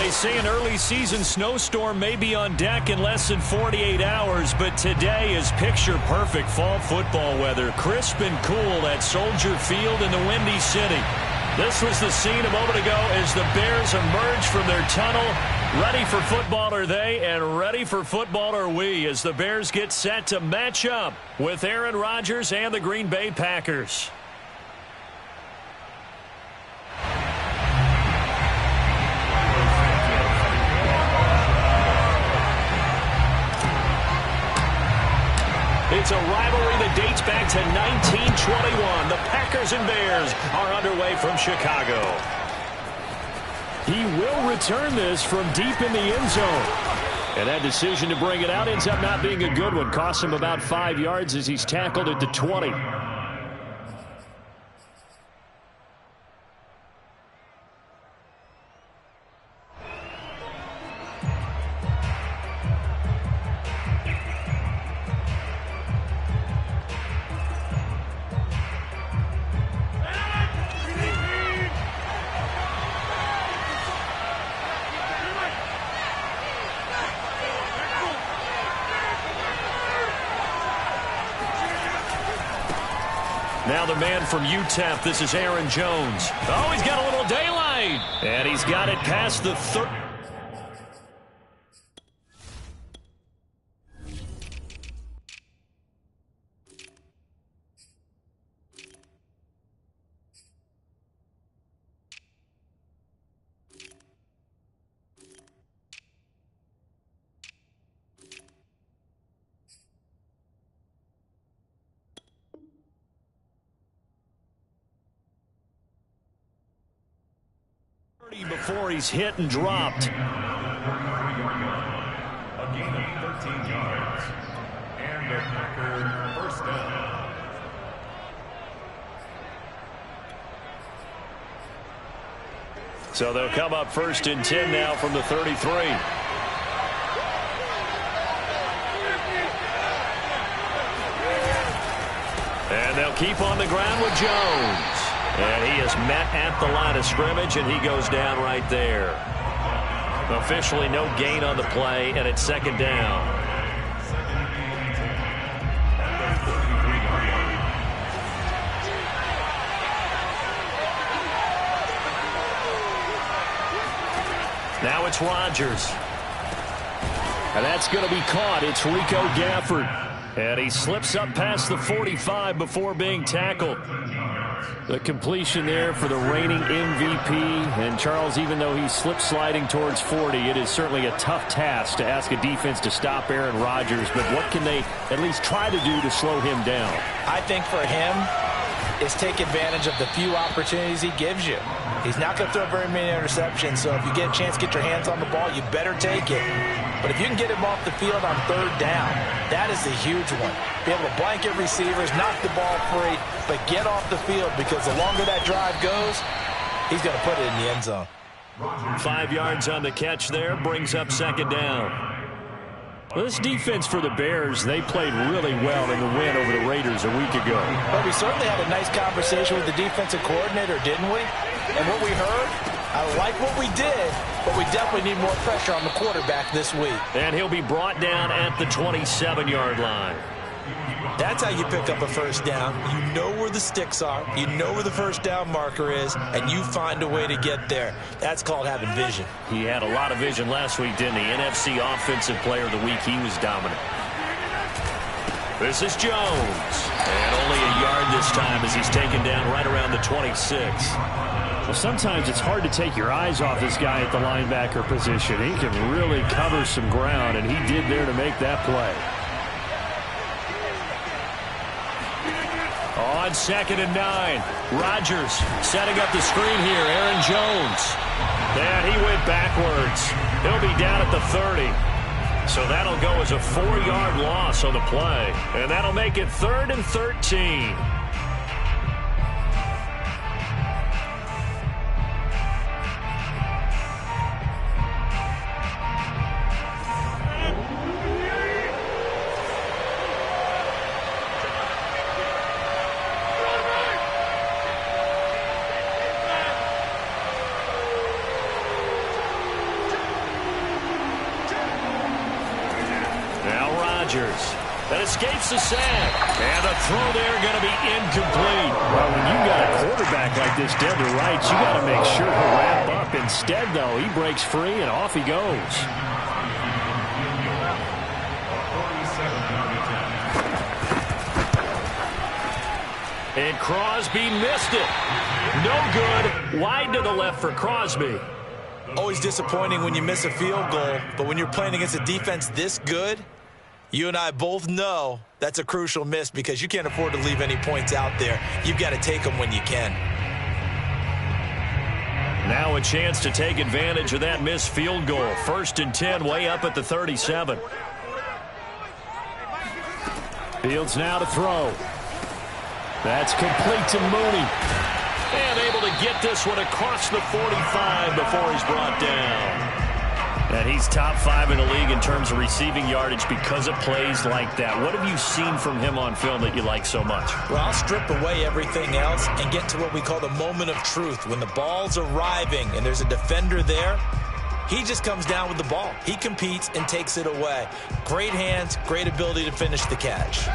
They say an early season snowstorm may be on deck in less than 48 hours, but today is picture-perfect fall football weather. Crisp and cool at Soldier Field in the Windy City. This was the scene a moment ago as the Bears emerged from their tunnel. Ready for football are they, and ready for football are we, as the Bears get set to match up with Aaron Rodgers and the Green Bay Packers. It's a rivalry that dates back to 1921. The Packers and Bears are underway from Chicago. He will return this from deep in the end zone. And that decision to bring it out ends up not being a good one. Costs him about 5 yards as he's tackled at the 20. Now the man from UTEP, this is Aaron Jones. Oh, he's got a little daylight. And he's got it past the 30. Before he's hit and dropped. A gain of 13 yards. And a Packer first down. So they'll come up first and 10 now from the 33. And they'll keep on the ground with Jones. And he is met at the line of scrimmage, and he goes down right there. Officially no gain on the play, and it's second down. Now it's Rodgers. And that's going to be caught. It's Rico Gafford. And he slips up past the 45 before being tackled. The completion there for the reigning MVP. And Charles, even though he's slip-sliding towards 40, it is certainly a tough task to ask a defense to stop Aaron Rodgers. But what can they at least try to do to slow him down? I think for him is take advantage of the few opportunities he gives you. He's not going to throw very many interceptions, so if you get a chance to get your hands on the ball, you better take it. But if you can get him off the field on third down, that is a huge one. Be able to blanket receivers, knock the ball free, but get off the field, because the longer that drive goes, he's going to put it in the end zone. 5 yards on the catch there, brings up second down. Well, this defense for the Bears, they played really well in the win over the Raiders a week ago. But we certainly had a nice conversation with the defensive coordinator, didn't we? And what we heard, I like what we did, but we definitely need more pressure on the quarterback this week. And he'll be brought down at the 27-yard line. That's how you pick up a first down. You know where the sticks are, you know where the first down marker is, and you find a way to get there. That's called having vision. He had a lot of vision last week, didn't he? NFC Offensive Player of the Week, he was dominant. This is Jones. And only a yard this time as he's taken down right around the 26. Well, sometimes it's hard to take your eyes off this guy at the linebacker position. He can really cover some ground, and he did there to make that play. On 2nd and 9, Rodgers setting up the screen here. Aaron Jones. And he went backwards. He'll be down at the 30. So that'll go as a 4-yard loss on the play. And that'll make it 3rd and 13. Rodgers. That escapes the sack. And the throw there going to be incomplete. Well, when you got a quarterback like this dead to rights, you got to make sure to wrap up. Instead, though, he breaks free and off he goes. And Crosby missed it. No good. Wide to the left for Crosby. Always disappointing when you miss a field goal, but when you're playing against a defense this good, you and I both know that's a crucial miss because you can't afford to leave any points out there. You've got to take them when you can. Now a chance to take advantage of that missed field goal. 1st and 10, way up at the 37. Fields now to throw. That's complete to Mooney. And able to get this one across the 45 before he's brought down. And he's top 5 in the league in terms of receiving yardage because of plays like that. What have you seen from him on film that you like so much? Well, I'll strip away everything else and get to what we call the moment of truth. When the ball's arriving and there's a defender there, he just comes down with the ball. He competes and takes it away. Great hands, great ability to finish the catch.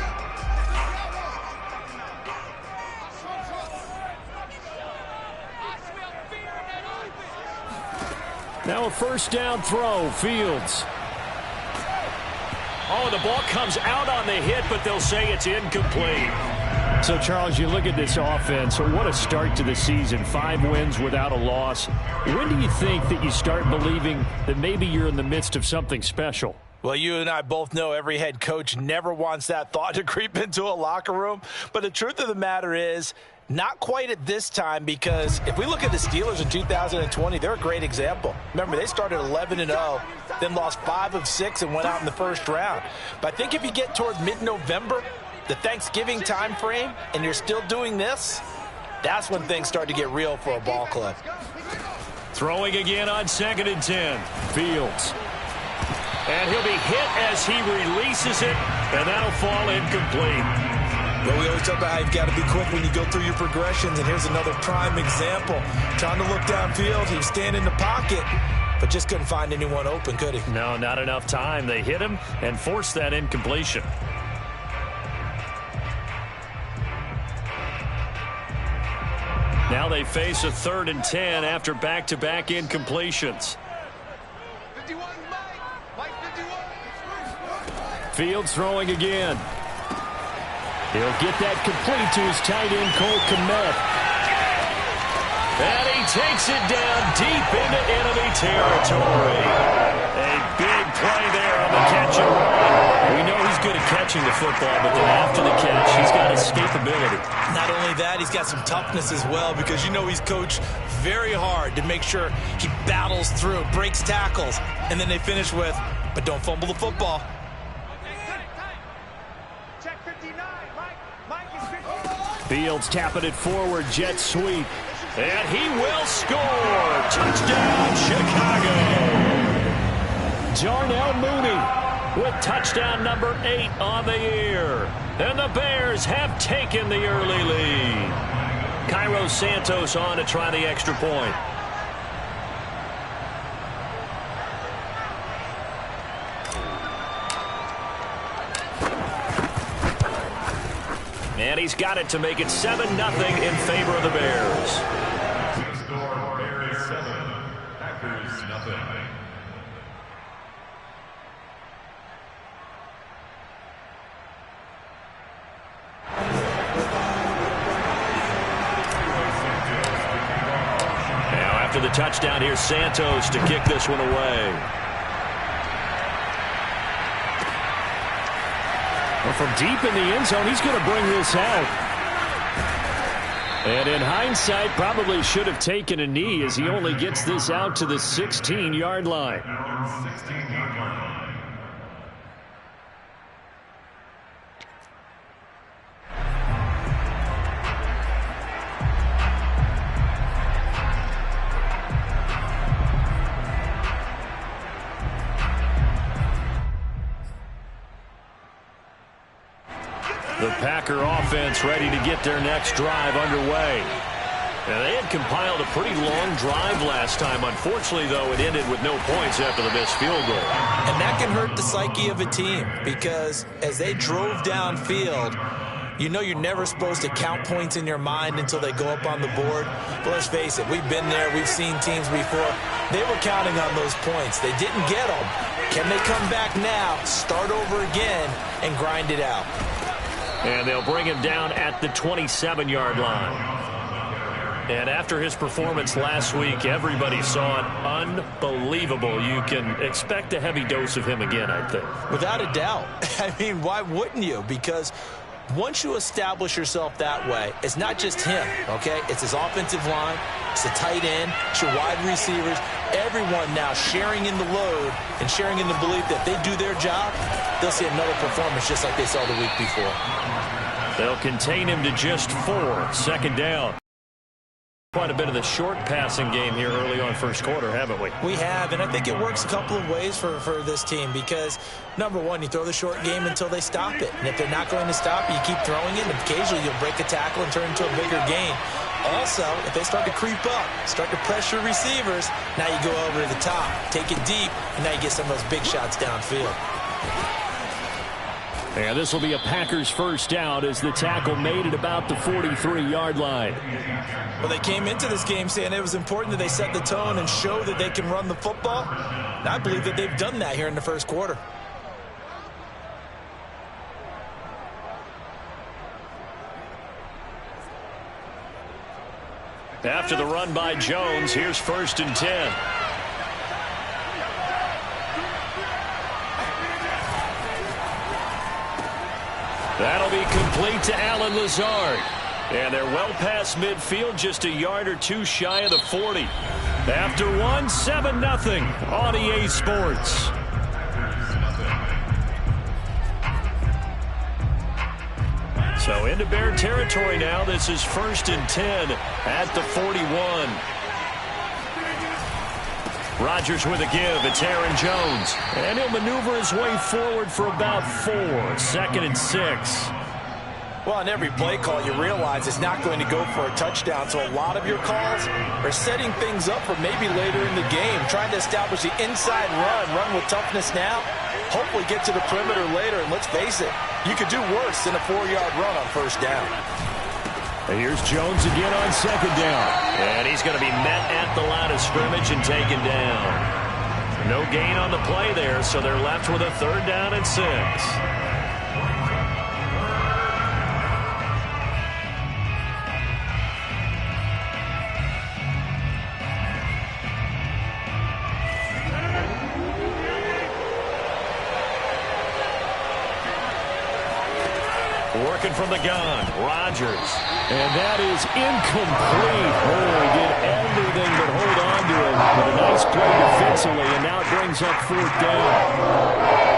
Now a 1st down throw, Fields. Oh, the ball comes out on the hit, but they'll say it's incomplete. So, Charles, you look at this offense, what a start to the season. 5 wins without a loss. When do you think that you start believing that maybe you're in the midst of something special? Well, you and I both know every head coach never wants that thought to creep into a locker room. But the truth of the matter is, not quite at this time, because if we look at the Steelers in 2020, they're a great example. Remember, they started 11-0, then lost 5 of 6 and went out in the 1st round. But I think if you get toward mid-November, the Thanksgiving time frame, and you're still doing this, that's when things start to get real for a ball club. Throwing again on 2nd and 10. Fields. And he'll be hit as he releases it, and that'll fall incomplete. Well, we always talk about how you've got to be quick when you go through your progressions, and here's another prime example. Trying to look downfield, he was standing in the pocket, but just couldn't find anyone open, could he? No, not enough time. They hit him and forced that incompletion. Now they face a 3rd and 10 after back-to-back incompletions. Fields throwing again. He'll get that complete to his tight end, Cole Kmet. And he takes it down deep into enemy territory. A big play there on the catch and run. We know he's good at catching the football, but then after the catch, he's got escapability. Not only that, he's got some toughness as well, because you know he's coached very hard to make sure he battles through, breaks tackles, and then they finish with, but don't fumble the football. Fields tapping it forward, jet sweep. And he will score. Touchdown, Chicago. Darnell Mooney with touchdown number 8 on the year. And the Bears have taken the early lead. Cairo Santos on to try the extra point. And he's got it to make it 7-0 in favor of the Bears. Score Bears 7, Packers nothing. Now after the touchdown, here's Santos to kick this one away. Well, from deep in the end zone, he's going to bring this out. And in hindsight, probably should have taken a knee as he only gets this out to the 16-yard line. 16-yard line. The Packer offense ready to get their next drive underway. Now, they had compiled a pretty long drive last time. Unfortunately, though, it ended with no points after the missed field goal. And that can hurt the psyche of a team because as they drove downfield, you know you're never supposed to count points in your mind until they go up on the board. But let's face it, we've been there. We've seen teams before. They were counting on those points. They didn't get them. Can they come back now, start over again, and grind it out? And they'll bring him down at the 27-yard line. And after his performance last week, everybody saw it. Unbelievable. You can expect a heavy dose of him again, I think. Without a doubt. I mean, why wouldn't you? Because once you establish yourself that way, it's not just him, okay? It's his offensive line, it's the tight end, it's your wide receivers, everyone now sharing in the load and sharing in the belief that they do their job, they'll see another performance just like they saw the week before. They'll contain him to just 4. Second down. Quite a bit of the short passing game here early on first quarter, haven't we? We have, and I think it works a couple of ways for this team because, number one, you throw the short game until they stop it. And if they're not going to stop it, you keep throwing it, and occasionally you'll break a tackle and turn it into a bigger gain. Also, if they start to creep up, start to pressure receivers, now you go over to the top, take it deep, and now you get some of those big shots downfield. And this will be a Packers first down as the tackle made at about the 43-yard line. Well, they came into this game saying it was important that they set the tone and show that they can run the football. And I believe that they've done that here in the first quarter. After the run by Jones, here's 1st and 10. That'll be complete to Allen Lazard. And they're well past midfield, just a yard or two shy of the 40. After one, 7-0 on EA Sports. So into Bear territory now. This is 1st and 10 at the 41. Rodgers with a give. It's Aaron Jones. And he'll maneuver his way forward for about 4. 2nd and 6. Well, on every play call, you realize it's not going to go for a touchdown. So a lot of your calls are setting things up for maybe later in the game, trying to establish the inside run with toughness now, hopefully get to the perimeter later. And let's face it, you could do worse than a 4-yard run on first down. And here's Jones again on 2nd down. And he's going to be met at the line of scrimmage and taken down. No gain on the play there, so they're left with a 3rd down and 6. Working from the gun, Rodgers. And that is incomplete. Oh, he did everything but hold on to him. But a nice play defensively, and now it brings up 4th down.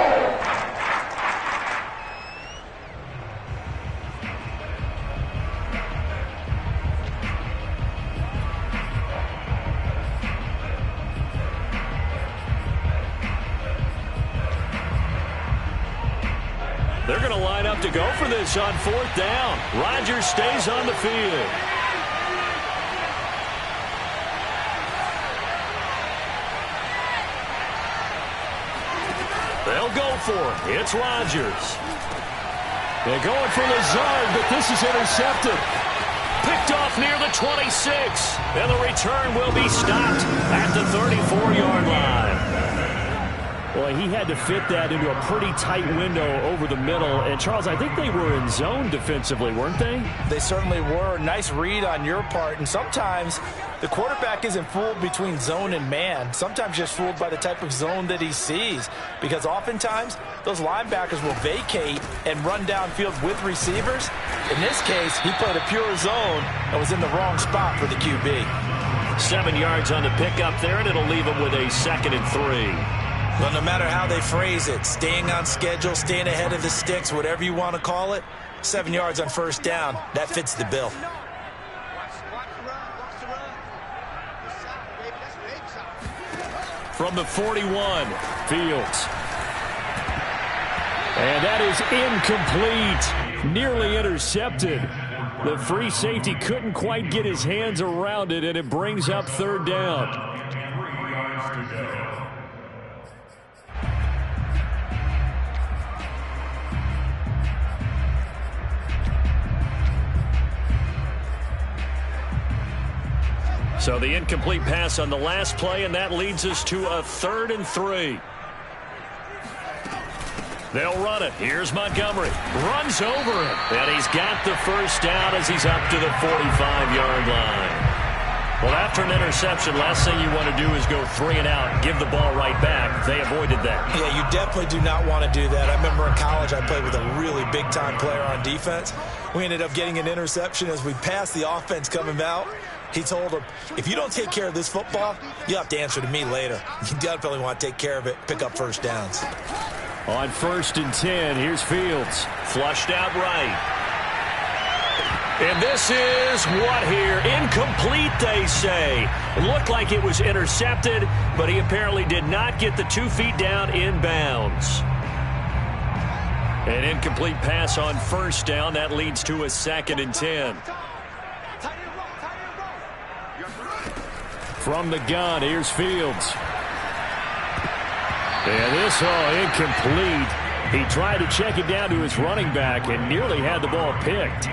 They're going to line up to go for this on 4th down. Rodgers stays on the field. They'll go for it. It's Rodgers. They're going for Lazard, but this is intercepted. Picked off near the 26. And the return will be stopped at the 34-yard line. Well, he had to fit that into a pretty tight window over the middle. And, Charles, I think they were in zone defensively, weren't they? They certainly were. Nice read on your part. And sometimes the quarterback isn't fooled between zone and man. Sometimes just fooled by the type of zone that he sees. Because oftentimes, those linebackers will vacate and run downfield with receivers. In this case, he played a pure zone and was in the wrong spot for the QB. 7 yards on the pickup there, and it'll leave him with a 2nd and 3. Well, no matter how they phrase it, staying on schedule, staying ahead of the sticks, whatever you want to call it, 7 yards on 1st down, that fits the bill. From the 41, Fields. And that is incomplete. Nearly intercepted. The free safety couldn't quite get his hands around it, and it brings up third down. 3 yards to go. So the incomplete pass on the last play, and that leads us to a 3rd and 3. They'll run it. Here's Montgomery. Runs over him. And he's got the first down as he's up to the 45-yard line. Well, after an interception, last thing you want to do is go 3 and out, give the ball right back. They avoided that. Yeah, you definitely do not want to do that. I remember in college I played with a really big-time player on defense. We ended up getting an interception as we passed the offense coming out. He told him, if you don't take care of this football, you have to answer to me later. You definitely want to take care of it, pick up first downs. On 1st and 10, here's Fields. Flushed out right. And this is what here? Incomplete, they say. It looked like it was intercepted, but he apparently did not get the 2 feet down in bounds. An incomplete pass on 1st down. That leads to a 2nd and 10. From the gun, here's Fields. And this incomplete. He tried to check it down to his running back and nearly had the ball picked.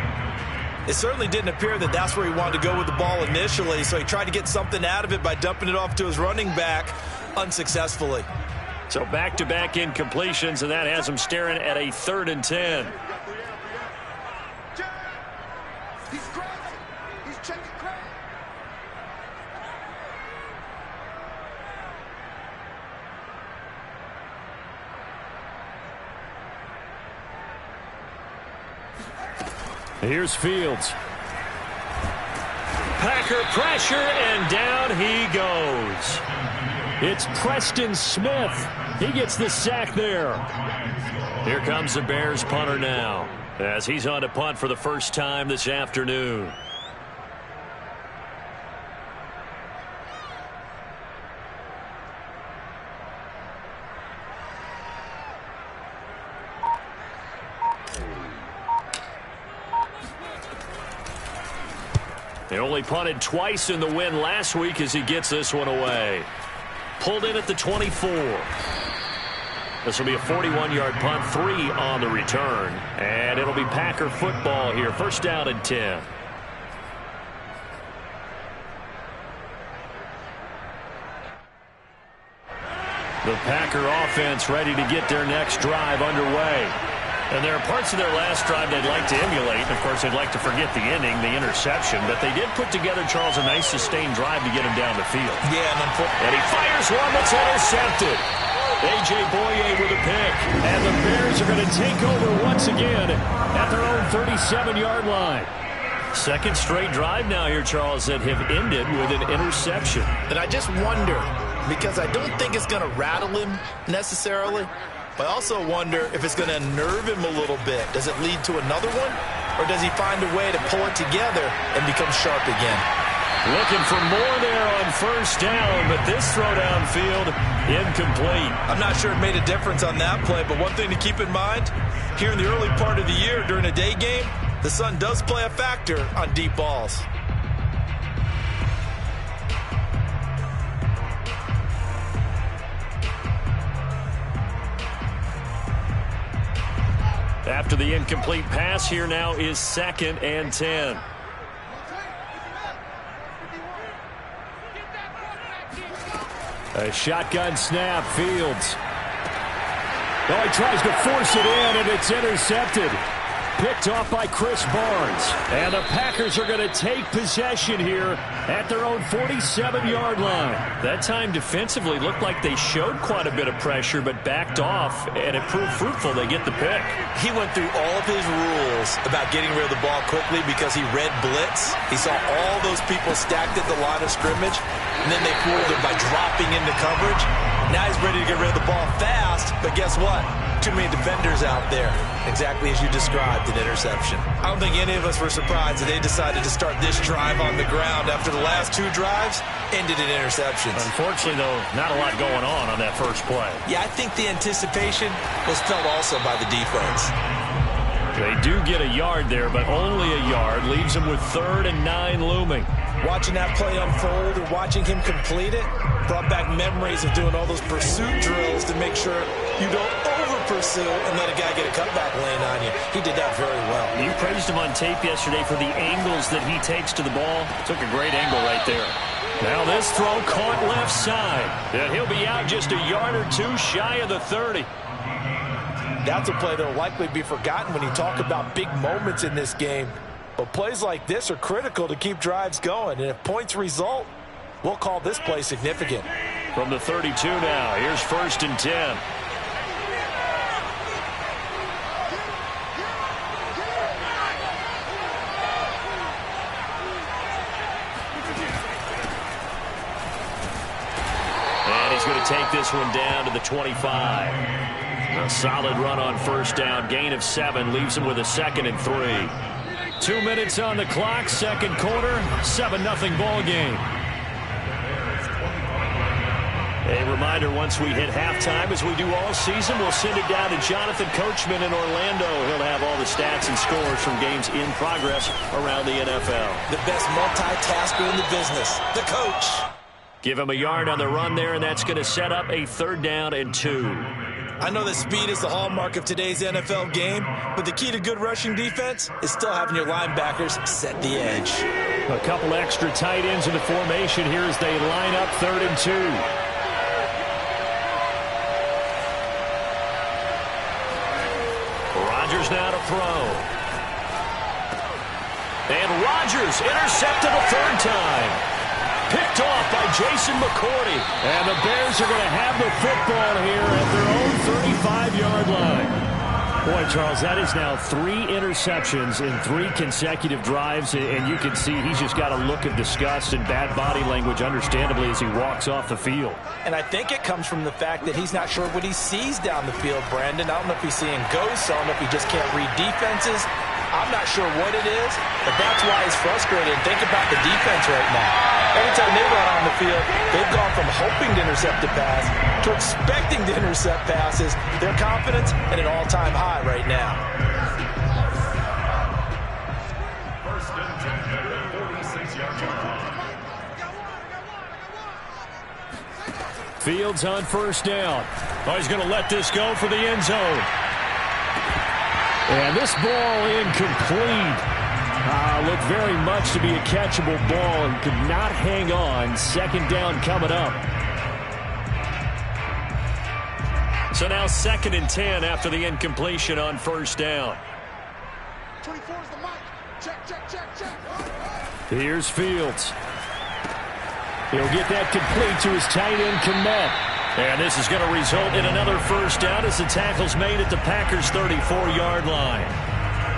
It certainly didn't appear that that's where he wanted to go with the ball initially, so he tried to get something out of it by dumping it off to his running back unsuccessfully. So back-to-back incompletions, and that has him staring at a 3rd and 10. Here's Fields. Packer pressure, and down he goes. It's Preston Smith. He gets the sack there. Here comes the Bears punter now, as he's on to punt for the first time this afternoon. They only punted twice in the win last week as he gets this one away. Pulled in at the 24. This will be a 41-yard punt, 3 on the return. And it'll be Packer football here. 1st down and 10. The Packer offense ready to get their next drive underway. And there are parts of their last drive they'd like to emulate. Of course, they'd like to forget the ending, the interception. But they did put together, Charles, a nice sustained drive to get him down the field. Yeah, and he fires one that's intercepted. A.J. Boye with a pick. And the Bears are going to take over once again at their own 37-yard line. 2nd straight drive now here, Charles, that have ended with an interception. And I just wonder, because I don't think it's going to rattle him necessarily, but I also wonder if it's going to unnerve him a little bit. Does it lead to another one? Or does he find a way to pull it together and become sharp again? Looking for more there on 1st down, but this throw downfield, incomplete. I'm not sure it made a difference on that play, but one thing to keep in mind, here in the early part of the year during a day game, the sun does play a factor on deep balls. After the incomplete pass, here now is 2nd and 10. A shotgun snap, Fields. Oh, he tries to force it in, and it's intercepted. Picked off by Chris Barnes. And the Packers are going to take possession here at their own 47-yard line. That time defensively looked like they showed quite a bit of pressure, but backed off, and it proved fruitful. They get the pick. He went through all of his rules about getting rid of the ball quickly because he read blitz. He saw all those people stacked at the line of scrimmage, and then they fooled him by dropping into coverage. Now he's ready to get rid of the ball fast, but guess what? Too many defenders out there. Exactly as you described, an interception. I don't think any of us were surprised that they decided to start this drive on the ground after the last 2 drives ended in interceptions. Unfortunately, though, not a lot going on that first play. Yeah, I think the anticipation was felt also by the defense. They do get a yard there, but only a yard. Leaves them with 3rd and 9 looming. Watching that play unfold and watching him complete it brought back memories of doing all those pursuit drills to make sure you don't over-pursue and let a guy get a cutback lane on you. He did that very well. You praised him on tape yesterday for the angles that he takes to the ball. Took a great angle right there. Now this throw caught left side. And he'll be out just a yard or two shy of the 30. That's a play that will likely be forgotten when you talk about big moments in this game. But plays like this are critical to keep drives going. And if points result, we'll call this play significant. From the 32 now, here's 1st and 10. And he's going to take this one down to the 25. A solid run on 1st down. Gain of 7 leaves him with a 2nd and 3. 2 minutes on the clock, 2nd quarter, 7-0 ball game. A reminder, once we hit halftime, as we do all season, we'll send it down to Jonathan Coachman in Orlando. He'll have all the stats and scores from games in progress around the NFL. The best multitasker in the business, the coach. Give him a yard on the run there, and that's going to set up a 3rd down and 2. I know that speed is the hallmark of today's NFL game, but the key to good rushing defense is still having your linebackers set the edge. A couple extra tight ends in the formation here as they line up 3rd and 2. Rodgers now to throw. And Rodgers intercepted a 3rd time. Picked off by Jason McCourty. And the Bears are going to have the football here at their own 35-yard line. Boy, Charles, that is now 3 interceptions in 3 consecutive drives, and you can see he's just got a look of disgust and bad body language, understandably, as he walks off the field. And I think it comes from the fact that he's not sure what he sees down the field, Brandon. I don't know if he's seeing ghosts. I don't know if he just can't read defenses. I'm not sure what it is, but that's why he's frustrated. Think about the defense right now. Every time they run on the field, they've gone from hoping to intercept a pass to expecting to intercept passes. Their confidence at an all-time high right now. 1st and 10, 46-yard line. Fields on 1st down. Oh, he's going to let this go for the end zone. And this ball incomplete. Looked very much to be a catchable ball and could not hang on. 2nd down coming up. So now 2nd and 10 after the incompletion on 1st down. 24 is the mic. Check. Here's Fields. He'll get that complete to his tight end, Kmet. And this is going to result in another 1st down as the tackle's made at the Packers' 34-yard line.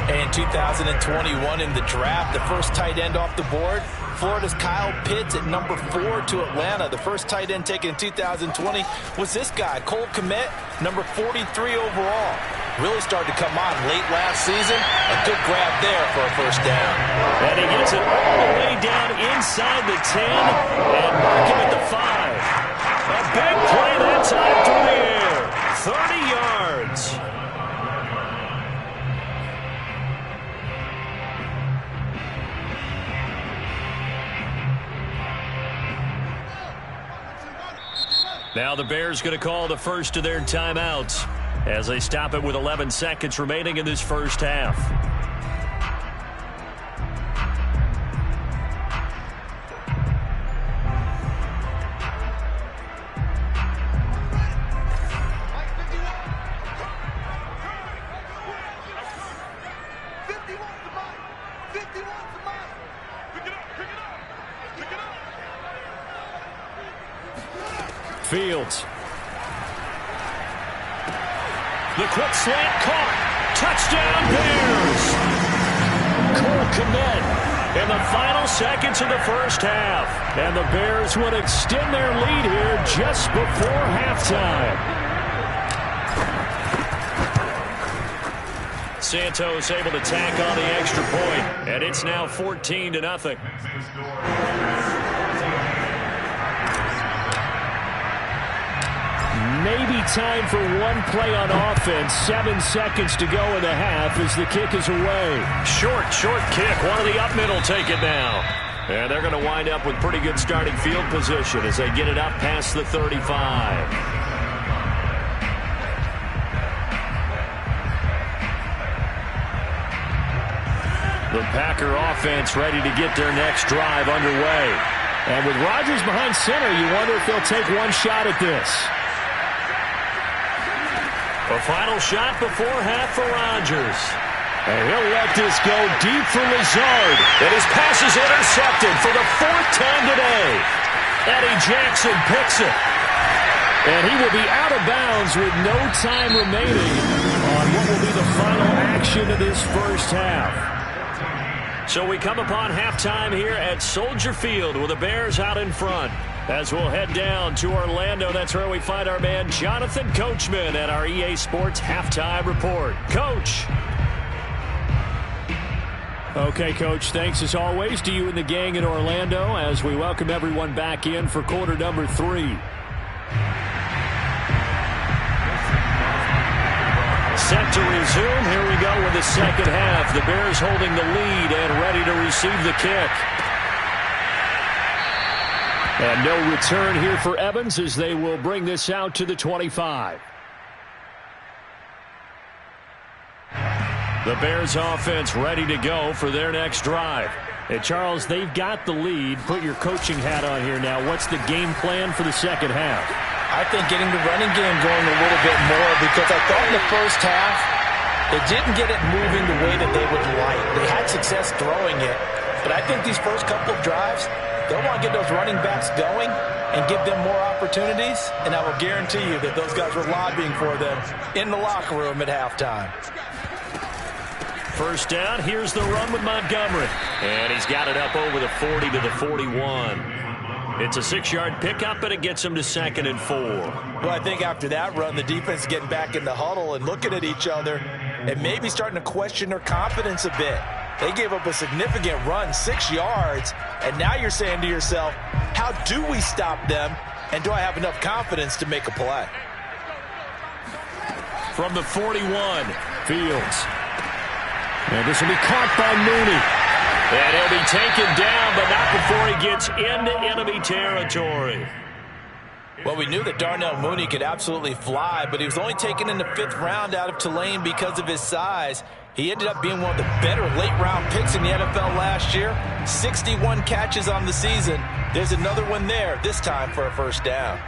In 2021 in the draft, the first tight end off the board, Florida's Kyle Pitts at number 4 to Atlanta. The first tight end taken in 2020 was this guy, Cole Kmet, number 43 overall. Really started to come on late last season. A good grab there for a 1st down. And he gets it all the way down inside the 10 and mark him at the 5. A big play that time through the air. 30 yards. Now the Bears going to call the first of their timeouts as they stop it with 11 seconds remaining in this 1st half. Fields. The quick slant caught. Touchdown Bears. Cole Kmet in the final seconds of the 1st half. And the Bears would extend their lead here just before halftime. Santos able to tack on the extra point, and it's now 14-0. maybe time for one play on offense. 7 seconds to go in the half as the kick is away. Short kick. One of the up middle take it now. And they're going to wind up with pretty good starting field position as they get it up past the 35. The Packer offense ready to get their next drive underway. And with Rodgers behind center, you wonder if they'll take one shot at this. A final shot before half for Rodgers. And he'll let this go deep for Lazard. And his pass is intercepted for the 4th time today. Eddie Jackson picks it. And he will be out of bounds with no time remaining on what will be the final action of this first half. So we come upon halftime here at Soldier Field with the Bears out in front. As we'll head down to Orlando, that's where we find our man Jonathan Coachman at our EA Sports Halftime Report. Coach. Okay, Coach, thanks as always to you and the gang in Orlando as we welcome everyone back in for quarter number 3. Set to resume. Here we go with the second half. The Bears holding the lead and ready to receive the kick. And no return here for Evans as they will bring this out to the 25. The Bears offense ready to go for their next drive. Hey, Charles, they've got the lead. Put your coaching hat on here now. What's the game plan for the second half? I think getting the running game going a little bit more because I thought in the first half they didn't get it moving the way that they would like. They had success throwing it, but I think these first couple of drives, they'll want to get those running backs going and give them more opportunities, and I will guarantee you that those guys were lobbying for them in the locker room at halftime. First down, here's the run with Montgomery. And he's got it up over the 40 to the 41. It's a 6-yard pickup, and it gets him to 2nd and 4. Well, I think after that run, the defense is getting back in the huddle and looking at each other and maybe starting to question their confidence a bit. They gave up a significant run, 6 yards, and now you're saying to yourself, how do we stop them, and do I have enough confidence to make a play? From the 41, Fields. And this will be caught by Mooney. And he'll be taken down, but not before he gets into enemy territory. Well, we knew that Darnell Mooney could absolutely fly, but he was only taken in the 5th round out of Tulane because of his size. He ended up being one of the better late-round picks in the NFL last year. 61 catches on the season. There's another one there, this time for a first down.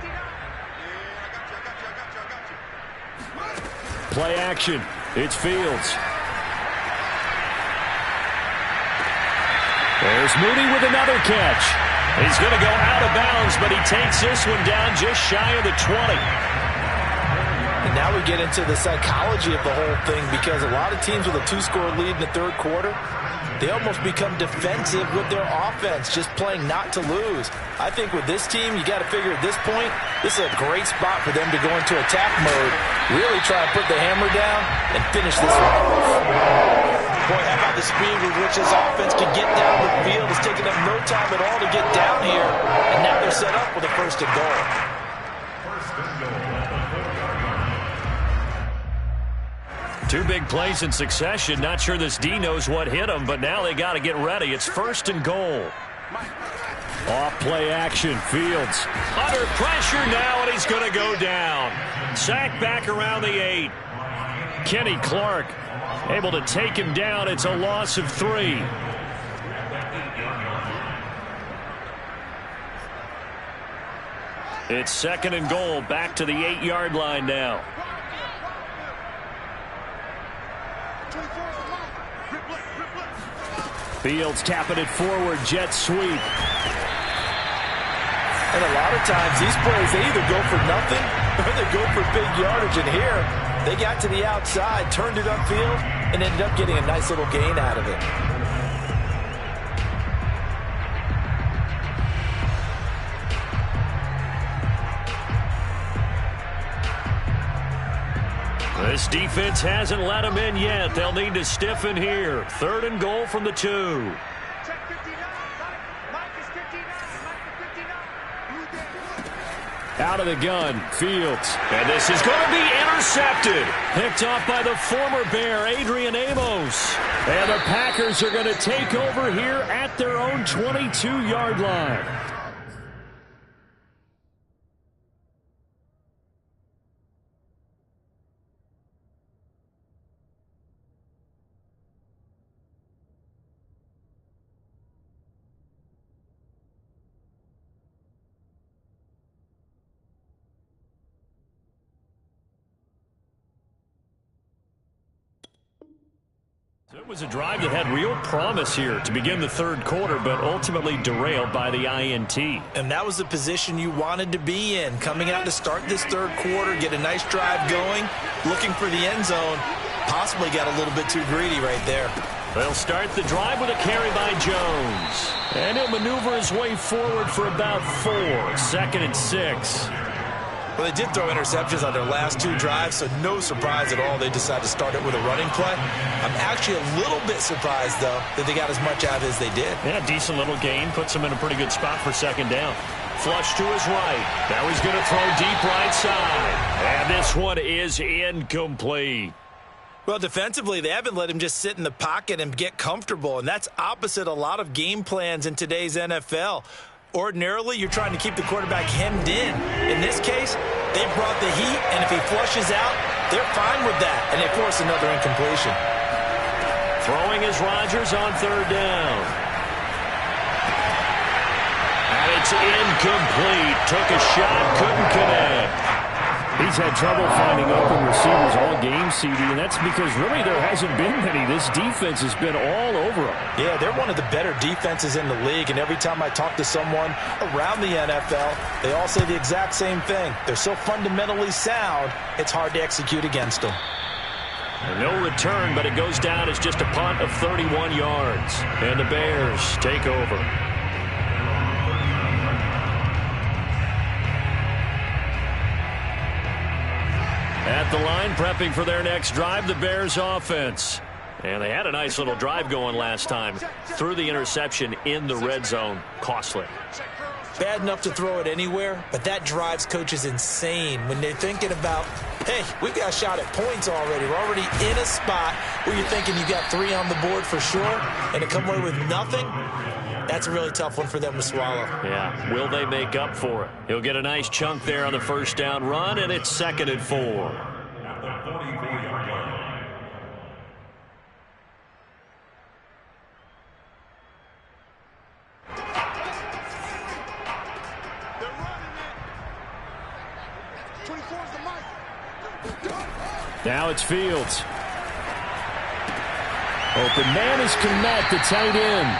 Play action. It's Fields. There's Mooney with another catch. He's going to go out of bounds, but he takes this one down just shy of the 20. And now we get into the psychology of the whole thing because a lot of teams with a 2-score lead in the 3rd quarter, they almost become defensive with their offense, just playing not to lose. I think with this team, you got to figure at this point, this is a great spot for them to go into attack mode, really try and put the hammer down and finish this one off. Boy, how about the speed with which this offense can get down the field? It's taken them no time at all to get down here, and now they're set up with a 1st and goal. Two big plays in succession. Not sure this D knows what hit him, but now they got to get ready. It's 1st and goal. Off play action. Fields. Under pressure now, and he's going to go down. Sacked back around the 8. Kenny Clark able to take him down. It's a loss of 3. It's 2nd and goal. Back to the 8-yard line now. Fields tapping it forward. Jet sweep. And a lot of times these plays, they either go for nothing or they go for big yardage. And here, they got to the outside, turned it upfield, and ended up getting a nice little gain out of it. This defense hasn't let them in yet. They'll need to stiffen here. 3rd and goal from the 2. Out of the gun, Fields. And this is going to be intercepted. Picked off by the former Bear, Adrian Amos. And the Packers are going to take over here at their own 22-yard line. It was a drive that had real promise here to begin the third quarter, but ultimately derailed by the INT. And that was the position you wanted to be in, coming out to start this third quarter, get a nice drive going, looking for the end zone. Possibly got a little bit too greedy right there. They'll start the drive with a carry by Jones. And he'll maneuver his way forward for about 4. 2nd and 6. Well, they did throw interceptions on their last 2 drives, so no surprise at all they decided to start it with a running play. I'm actually a little bit surprised, though, that they got as much out as they did. Yeah, decent little gain. Puts them in a pretty good spot for 2nd down. Flush to his right. Now he's going to throw deep right side. And this one is incomplete. Well, defensively, they haven't let him just sit in the pocket and get comfortable, and that's opposite a lot of game plans in today's NFL. Ordinarily, you're trying to keep the quarterback hemmed in. In this case, they brought the heat, and if he flushes out, they're fine with that, and they force another incompletion. Throwing is Rodgers on 3rd down. And it's incomplete. Took a shot, couldn't connect. He's had trouble finding open receivers all game, CD, and that's because really there hasn't been many. This defense has been all over him. Yeah, they're one of the better defenses in the league, and every time I talk to someone around the NFL, they all say the exact same thing. They're so fundamentally sound, it's hard to execute against them. No return, but it goes down as just a punt of 31 yards. And the Bears take over. At the line, prepping for their next drive, the Bears offense. And they had a nice little drive going last time. Threw the interception in the red zone. Costly. Bad enough to throw it anywhere, but that drives coaches insane when they're thinking about, hey, we've got a shot at points already. We're already in a spot where you're thinking you got 3 on the board for sure, and to come away with nothing, that's a really tough one for them to swallow. Yeah, will they make up for it? He'll get a nice chunk there on the 1st down run, and it's 2nd and 4. At the 44-yard line. They're running it. 24 is the mic. Now it's Fields. Open man is Komet, the tight end.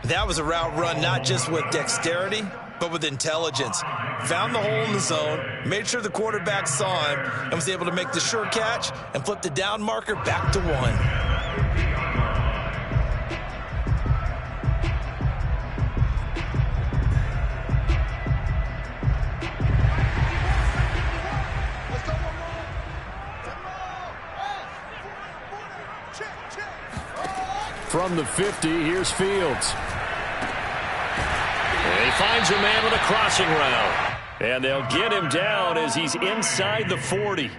That was a route run not just with dexterity, but with intelligence. Found the hole in the zone, made sure the quarterback saw him, and was able to make the sure catch and flip the down marker back to 1. From the 50, here's Fields. And he finds a man with a crossing route. And they'll get him down as he's inside the 40.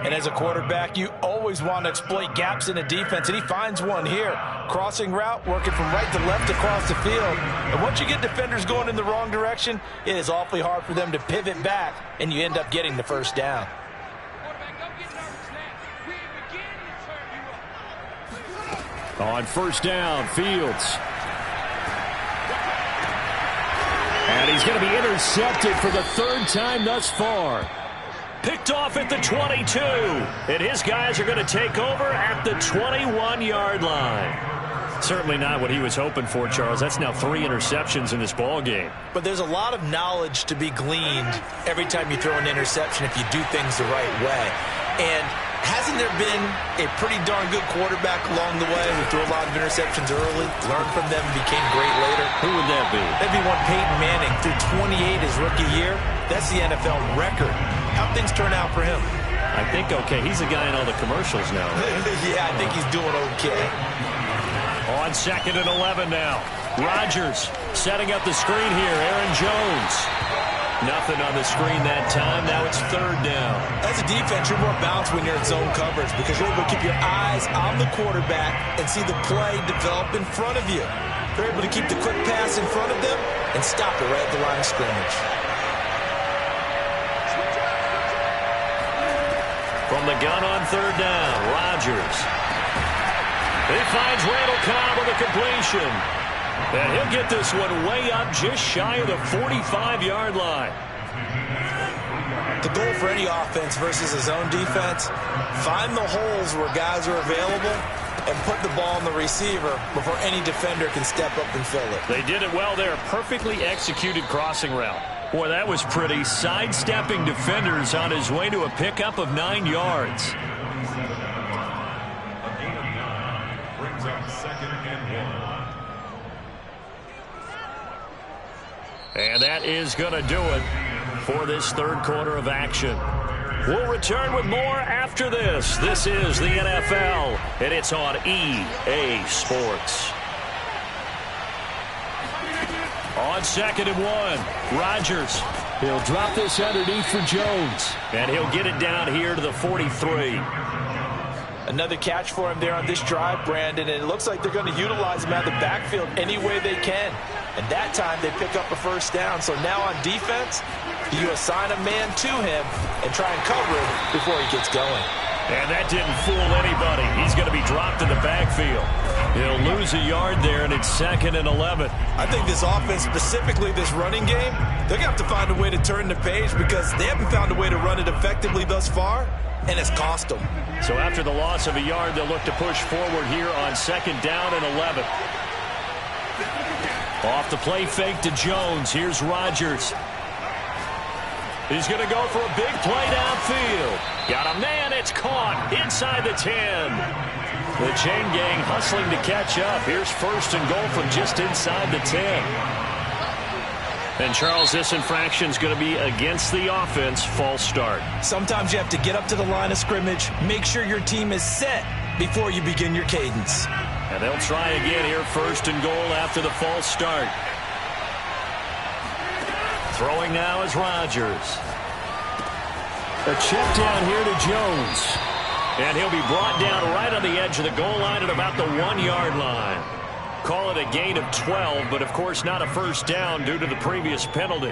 And as a quarterback, you always want to exploit gaps in a defense, and he finds one here. Crossing route, working from right to left across the field. And once you get defenders going in the wrong direction, it is awfully hard for them to pivot back, and you end up getting the 1st down. On 1st down, Fields. And he's going to be intercepted for the 3rd time thus far. Picked off at the 22. And his guys are going to take over at the 21-yard line. Certainly not what he was hoping for, Charles. That's now 3 interceptions in this ball game. But there's a lot of knowledge to be gleaned every time you throw an interception if you do things the right way. And hasn't there been a pretty darn good quarterback along the way who threw a lot of interceptions early, learned from them, and became great later? Who would that be? That'd be one Peyton Manning. Threw 28 his rookie year. That's the NFL record. How'd things turn out for him? I think okay. He's the guy in all the commercials now. Yeah, I think he's doing okay. On 2nd and 11 now. Rodgers setting up the screen here. Aaron Jones. Nothing on the screen that time. Now it's third down. As a defense, you're more balanced when you're in zone coverage because you're able to keep your eyes on the quarterback and see the play develop in front of you. They're able to keep the quick pass in front of them and stop it right at the line of scrimmage. From the gun on third down, Rodgers. He finds Randall Cobb with a completion. And he'll get this one way up just shy of the 45-yard line. The goal for any offense versus a zone defense, find the holes where guys are available and put the ball on the receiver before any defender can step up and fill it. They did it well there. Perfectly executed crossing route. Boy, that was pretty. Sidestepping defenders on his way to a pickup of 9 yards. A gain of 9 brings up 2nd and 1. And that is going to do it for this third quarter of action. We'll return with more after this. This is the NFL, and it's on EA Sports. On 2nd and 1, Rodgers. He'll drop this underneath for Jones. And he'll get it down here to the 43. Another catch for him there on this drive, Brandon, and it looks like they're going to utilize him out of the backfield any way they can. And that time they pick up a first down. So now on defense, you assign a man to him and try and cover him before he gets going. And that didn't fool anybody. He's going to be dropped in the backfield. He'll lose a yard there, and it's 2nd and 11. I think this offense, specifically this running game, they're going to have to find a way to turn the page because they haven't found a way to run it effectively thus far, and it's cost them. So after the loss of a yard, they'll look to push forward here on 2nd down and 11. Off the play fake to Jones. Here's Rodgers. He's going to go for a big play downfield. Got a man. It's caught inside the 10. The chain gang hustling to catch up. Here's 1st and goal from just inside the 10. And, Charles, this infraction's going to be against the offense. False start. Sometimes you have to get up to the line of scrimmage, make sure your team is set before you begin your cadence. And they'll try again here. 1st and goal after the false start. Throwing now is Rodgers. A check down here to Jones. And he'll be brought down right on the edge of the goal line at about the 1-yard line. Call it a gain of 12, but of course not a first down due to the previous penalty.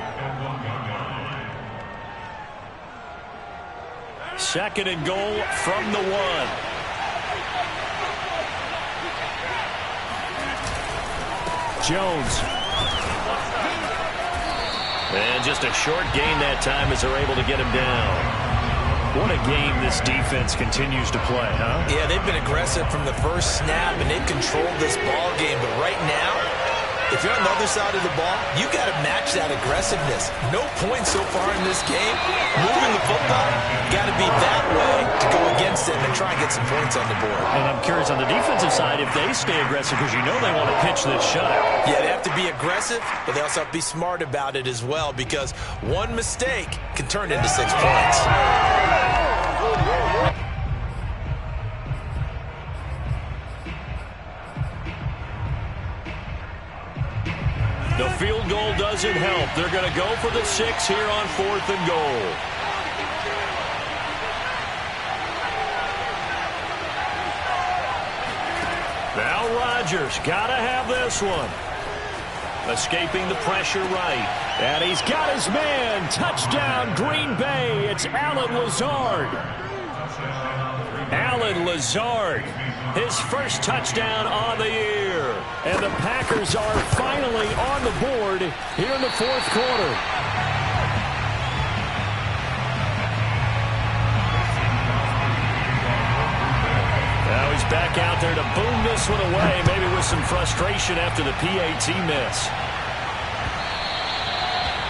2nd and goal from the 1. Jones. And just a short gain that time as they're able to get him down. What a game this defense continues to play, huh? Yeah, they've been aggressive from the first snap, and they've controlled this ball game. But right now, if you're on the other side of the ball, you got to match that aggressiveness. No points so far in this game. Moving the football, got to be that way to go against them and try and get some points on the board. And I'm curious on the defensive side if they stay aggressive because you know they want to pitch this shutout. Yeah, they have to be aggressive, but they also have to be smart about it as well because one mistake can turn into 6 points. The field goal doesn't help. They're going to go for the 6 here on 4th and goal. Now Rodgers got to have this one. Escaping the pressure right. And he's got his man. Touchdown, Green Bay. It's Allen Lazard. Allen Lazard, his first touchdown on the year. And the Packers are finally on the board here in the 4th quarter. Now he's back out there to boom this one away, maybe with some frustration after the PAT miss.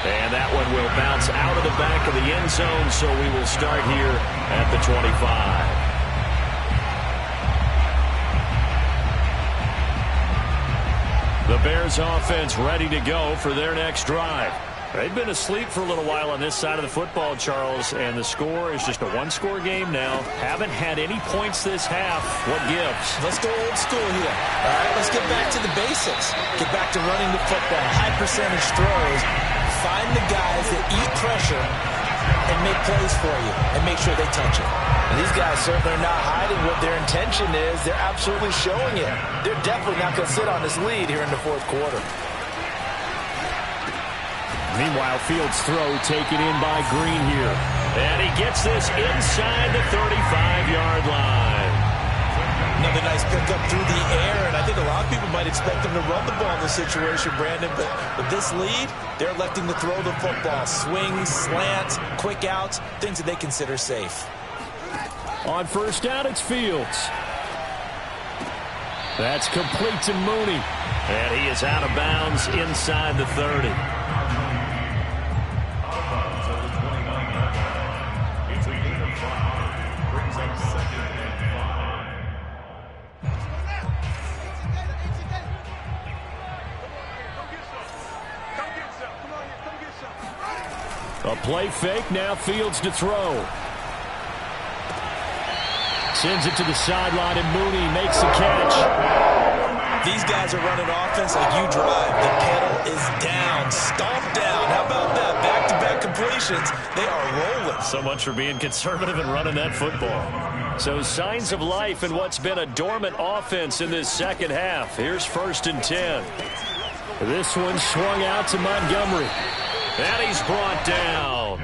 And that one will bounce out of the back of the end zone, so we will start here at the 25. The Bears offense ready to go for their next drive. They've been asleep for a little while on this side of the football, Charles, and the score is just a one-score game now. Haven't had any points this half. What gives? Let's go old school here. All right, let's get back to the basics. Get back to running the football, high percentage throws, Find the guys that eat pressure and make plays for you and make sure they touch it. And these guys certainly are not hiding what their intention is. They're absolutely showing it. They're definitely not going to sit on this lead here in the fourth quarter. Meanwhile, Fields' throw taken in by Green here. And he gets this inside the 35-yard line. Another nice pickup through the air, and I think a lot of people might expect him to run the ball in this situation, Brandon, but with this lead, they're electing to throw the football. Swings, slants, quick outs, things that they consider safe. On first down, it's Fields. That's complete to Mooney. And he is out of bounds inside the 30. A play fake, now Fields to throw. Sends it to the sideline, and Mooney makes the catch. These guys are running offense like you drive. The pedal is down, stomped down. How about that? Back-to-back completions. They are rolling. So much for being conservative and running that football. So signs of life in what's been a dormant offense in this second half. Here's 1st and 10. This one swung out to Montgomery. And he's brought down.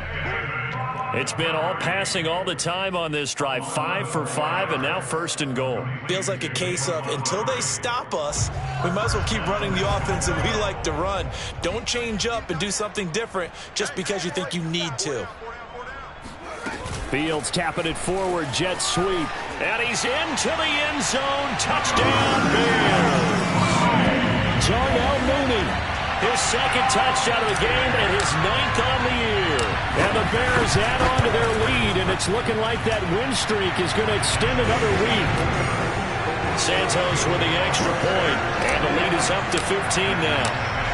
It's been all passing all the time on this drive. 5 for 5, and now 1st and goal. Feels like a case of until they stop us, we might as well keep running the offense that we like to run. Don't change up and do something different just because you think you need to. Fields tapping it forward, jet sweep. And he's into the end zone. Touchdown, Bears. Darnell Mooney. His 2nd touchdown of the game and his 9th on the year. And the Bears add on to their lead, and it's looking like that win streak is going to extend another week. Santos with the extra point, and the lead is up to 15 now.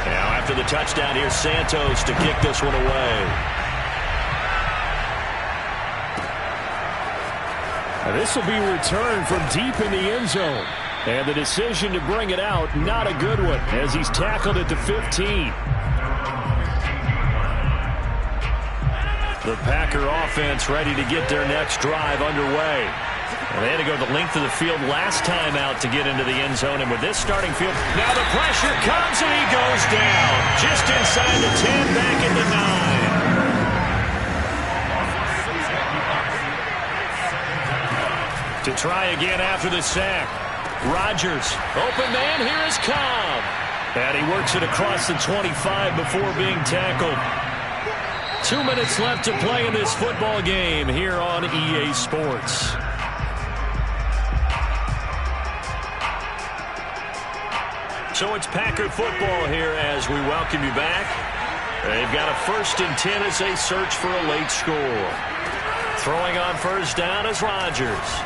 Now after the touchdown, here's Santos to kick this one away. Now this will be returned from deep in the end zone. And the decision to bring it out, not a good one, as he's tackled at the 15. The Packer offense ready to get their next drive underway. And they had to go the length of the field last time out to get into the end zone. And with this starting field, now the pressure comes and he goes down. Just inside the 10, back in the 9. To try again after the sack. Rodgers, open man, here is Cobb. And he works it across the 25 before being tackled. 2 minutes left to play in this football game here on EA Sports. So it's Packer football here as we welcome you back. They've got a 1st and 10 as they search for a late score. Throwing on first down is Rodgers.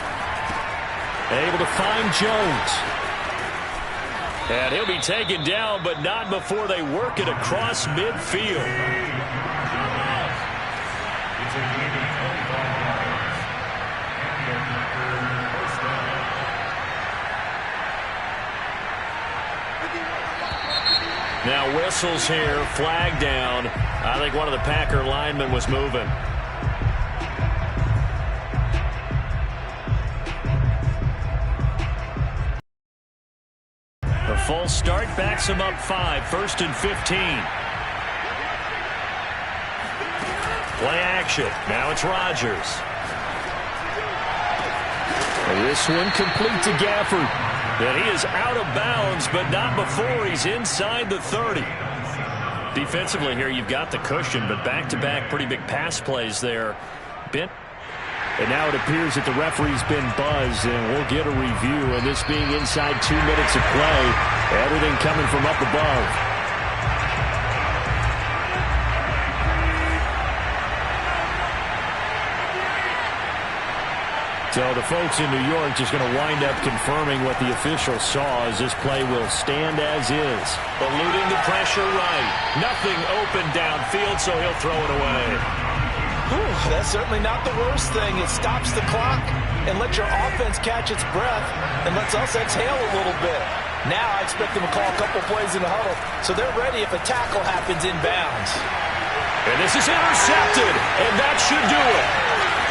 Able to find Jones. And he'll be taken down, but not before they work it across midfield. Now whistles here, flag down. I think one of the Packer linemen was moving. The full start backs him up 5, 1st and 15. Play action. Now it's Rodgers. This one complete to Gafford. And he is out of bounds, but not before he's inside the 30. Defensively here, you've got the cushion, but back-to-back pretty big pass plays there. And now it appears that the referee's been buzzed, and we'll get a review. And this being inside 2 minutes of play, everything coming from up above. So the folks in New York just going to wind up confirming what the official saw, as this play will stand as is. Eluding the pressure right. Nothing open downfield, so he'll throw it away. Whew, that's certainly not the worst thing. It stops the clock and lets your offense catch its breath and lets us exhale a little bit. Now I expect them to call a couple plays in the huddle, so they're ready if a tackle happens inbounds. And this is intercepted, and that should do it.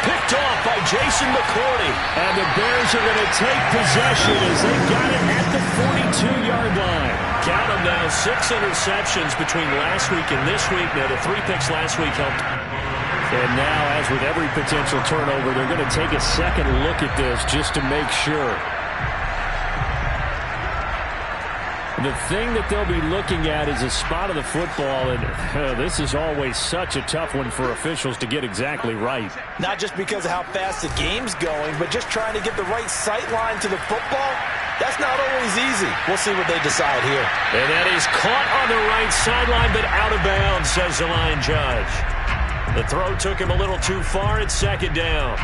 Picked off by Jason McCourty. And the Bears are going to take possession as they got it at the 42-yard line. Count them now, 6 interceptions between last week and this week. Now, the 3 picks last week helped. And now, as with every potential turnover, they're going to take a second look at this just to make sure. The thing that they'll be looking at is a spot of the football, and this is always such a tough one for officials to get exactly right. Not just because of how fast the game's going, but just trying to get the right sight line to the football. That's not always easy. We'll see what they decide here. And that is caught on the right sideline, but out of bounds, says the line judge. The throw took him a little too far. It's second down.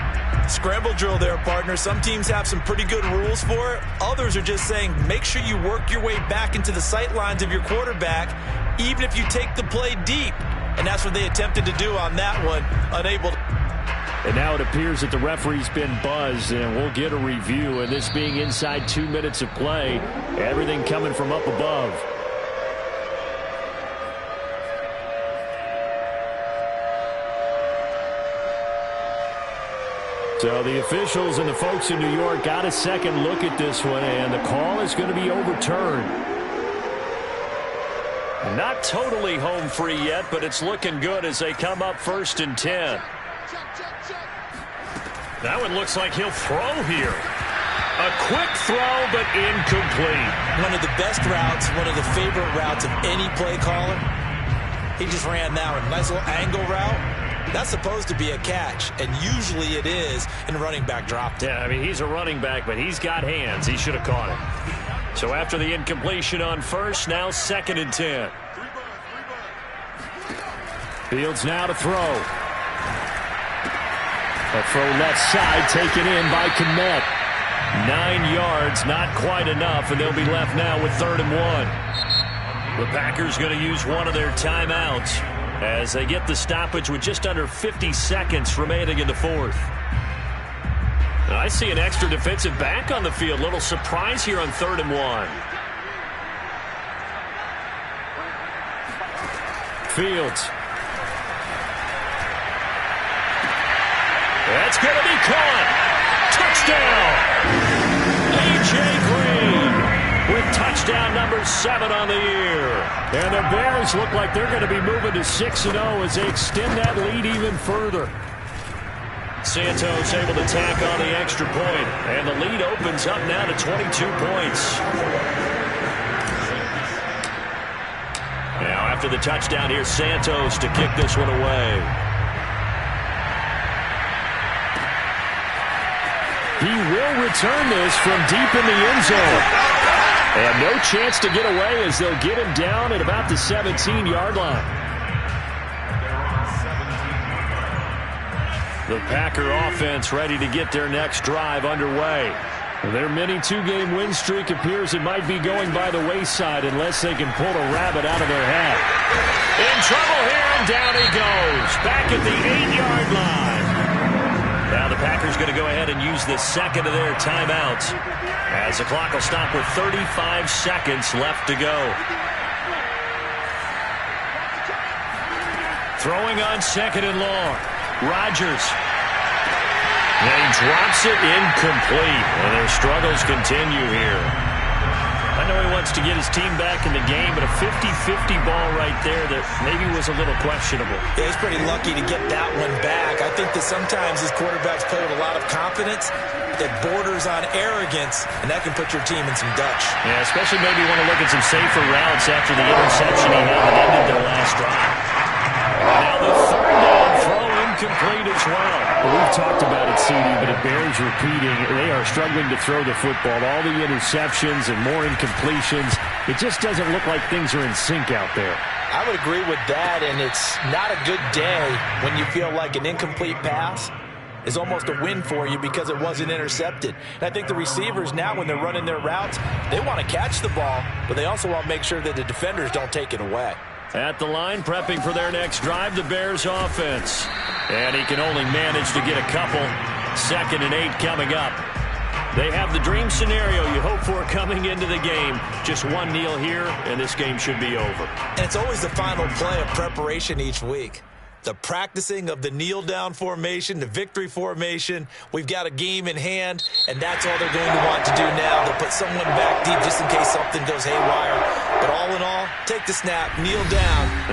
Scramble drill there, partner. Some teams have some pretty good rules for it. Others are just saying make sure you work your way back into the sight lines of your quarterback, even if you take the play deep. And that's what they attempted to do on that one. Unable to. And now it appears that the referee's been buzzed, and we'll get a review. And this being inside 2 minutes of play, everything coming from up above. So the officials and the folks in New York got a second look at this one, and the call is going to be overturned. Not totally home free yet, but it's looking good as they come up 1st and 10. That one looks like he'll throw here. A quick throw, but incomplete. One of the best routes, one of the favorite routes of any play caller. He just ran now a nice little angle route. That's supposed to be a catch, and usually it is, and running back dropped it. Yeah, I mean, he's a running back, but he's got hands. He should have caught it. So after the incompletion on 1st, now 2nd and 10. Fields now to throw. A throw left side taken in by Kmet. 9 yards, not quite enough, and they'll be left now with 3rd and 1. The Packers going to use one of their timeouts as they get the stoppage with just under 50 seconds remaining in the 4th. And I see an extra defensive back on the field. Little surprise here on 3rd and 1. Fields. That's going to be caught. Touchdown. A.J. Green with touchdown number 7 on the year. And the Bears look like they're going to be moving to 6-0 as they extend that lead even further. Santos able to tack on the extra point, and the lead opens up now to 22 points. Now after the touchdown, here's Santos to kick this one away. He will return this from deep in the end zone. And no chance to get away as they'll get him down at about the 17-yard line. The Packer offense ready to get their next drive underway. Their mini 2-game win streak appears it might be going by the wayside unless they can pull a rabbit out of their hat. In trouble here, and down he goes. Back at the 8-yard line. Now the Packers going to go ahead and use the second of their timeouts as the clock will stop with 35 seconds left to go. Throwing on 2nd and long. Rodgers. And he drops it incomplete. And their struggles continue here. I know he wants to get his team back in the game, but a 50-50 ball right there that maybe was a little questionable. Yeah, he's pretty lucky to get that one back. I think that sometimes his quarterbacks play with a lot of confidence that borders on arrogance, and that can put your team in some Dutch. Yeah, especially maybe want to look at some safer routes after the interception he had that ended their last drive. Now the 3rd down throw incomplete as well. We've talked about it, CD, but it bears repeating. They are struggling to throw the football. All the interceptions and more incompletions. It just doesn't look like things are in sync out there. I would agree with that, and it's not a good day when you feel like an incomplete pass is almost a win for you because it wasn't intercepted. And I think the receivers now, when they're running their routes, they want to catch the ball, but they also want to make sure that the defenders don't take it away. At the line, prepping for their next drive, the Bears offense. And he can only manage to get a couple. 2nd and 8 coming up. They have the dream scenario you hope for coming into the game. Just one kneel here, and this game should be over. And it's always the final play of preparation each week. the practicing of the kneel-down formation, the victory formation. We've got a game in hand, and that's all they're going to want to do now. They'll put someone back deep just in case something goes haywire. But all in all, take the snap, kneel down,